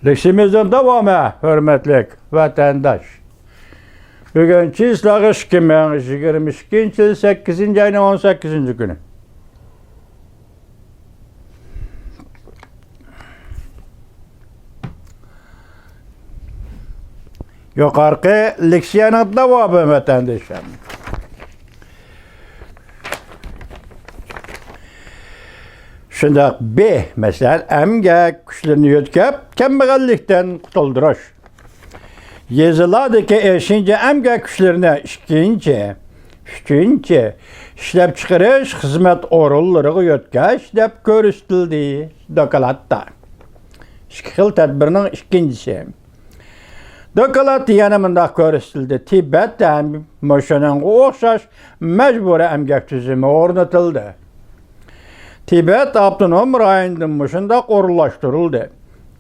Leksimizden devamı, hürmetlik vatandaş. Bugünkü islagış 2022 yıl 8. ayının 18. günü. Yukarıki leksiyanın devamı vatandaşım. Şunda B mesela emgek güçlerini yötkep kembegallikten kutuldurur. Yazılardaki eşince emgek güçlerine üçüncü işlep çıkarış hizmet orulları yötkeş dep görüştüldü dokalatta. İşkil tedbirinin ikincisi. Dokalat yanımında görüştüldü. Tibet'ten moşanın oğuşaş mecburi emgek tüzümü ornatıldı. Tibet Abdunum rayonunun başında korulaştırıldı.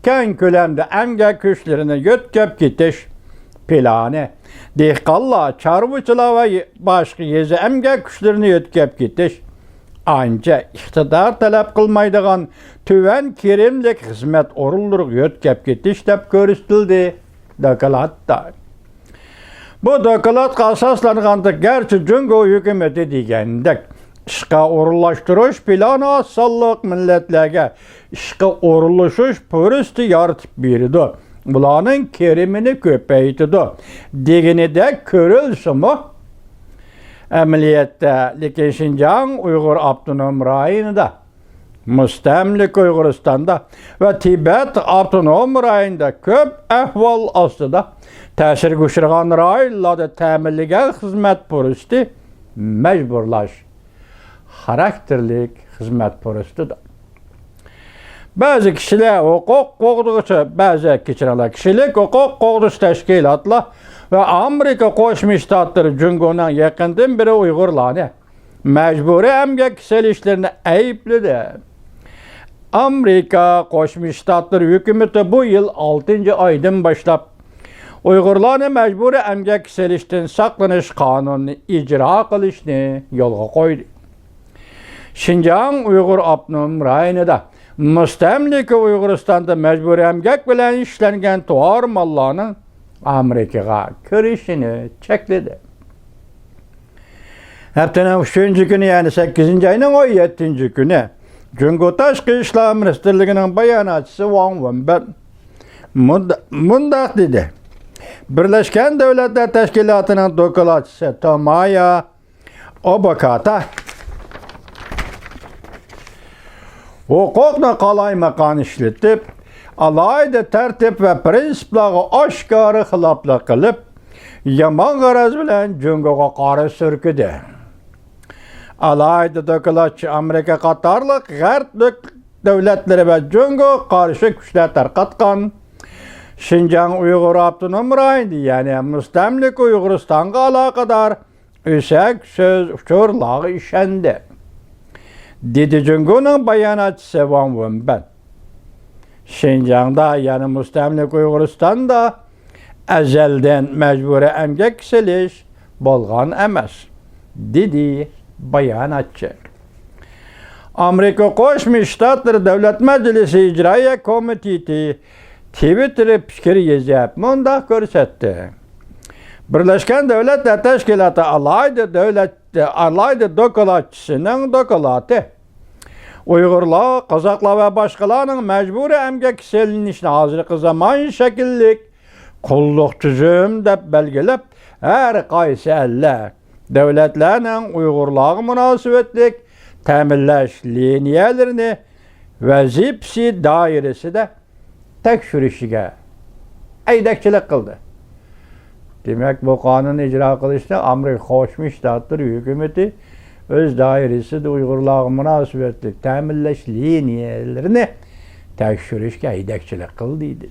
Keng kölemde emgek güçlerini götkep gitiş planı. Dehqalla, çarvıçıla ve başka yezi emgek güçlerini götkep gitiş. Ancak iktidar talep kılmaydıgan tüven kirimlik hizmet oruldur götkep gitiş dep görüştüldü. Dokalatta. Bu dokalat asaslanğanda gerçi Cungo hükümeti degendek. İşqa orullaştırış planı asallık milletlerge işqa oruluşuş pürüstü yaratıp biridi. Bulanın kerimini köpeytidi. Degini de körülsün mü? Emniyette Şinjan Uygur Abdunum rayonunda, Müstemlik Uyguristan'da ve Tibet Abdunum rayonunda köp ahval aslında tesir güçürgen rayonlarda temellige hizmet pürüstü mecburlaş. Karakterlik hizmet pürüstüdür. Bazı kişiler hukuk koğduşu, bazı kişilik hukuk koğduş teşkilatla ve Amerika Koşmuş Ştatları Cungo'nun yakından biri Uygurlarını mecburi emgek selişlerine eyüplüdür. Amerika Koşmuş Ştatları hükümeti bu yıl 6. aydan başlap Uygurlarını mecburi emgek selişten saklanış kanunu icra kılışını yolga koydu. Şinjan Uygur Abdunum rayonunda Müstemlik Uyguristan'da mecburi emgek bilen işlengen tuğar mallarının Amerika'ya kirişini çekledi. Haftanın 3. günü yani 8. ayının 17. günü Cungo Taşkı İşler Ministerliği'nin bayanatçısı Wang Wenbin mundak dedi. Birleşken Devletler Teşkilatı'nın dokalatçısı Tomaya Obakata hukukla kalaymakan işletip, alayda tertip ve prinsiplağı aşkarı hılapla kılıp, yaman garaz bilen Cungo'ga karı sürküdü. Alayda dokalatçı Amerika Katarlık, Gərb devletleri ve Cungo karşı güçler tarqatkan, Şinjan Uygur Abdunum rayonu yani Müstemlik Uyguristan'a alakadar üsek söz uçurlağı işendi. Dedi Cungo'nun bayanatçısı Wang Wenbin. Şinjan'da yani Müstemlik Uyguristan'da ezelden mecburi emgek seliş bolgan emas, dedi bayanatçı. Amerika Koşmuş Ştatları Devlet Meclisi İcraiye Komiteti Twitter'ı fikir yazıp mundak görsetti. Birleşken Devletler Teşkilatı alayda dokalatçısının dokalatı Uygurlar, Kazaklar ve başkalarının mecburi emgek selinişine hazırlık zaman şekillik kulluk tüzüm de belgelep her kaysi elle devletlerinin Uygurlar münasebetlik temilleş liniyelerini vazipsi dairesi de tekşürüşüge eydekçilik kıldı. Demek bu kanun icra kılışta Amerika Koşmuş Ştatları hükümeti öz dairesi de Uygurlar münasebetlik temilleş liniyelerini tekşürüşüge eydekçilik kıldıydı.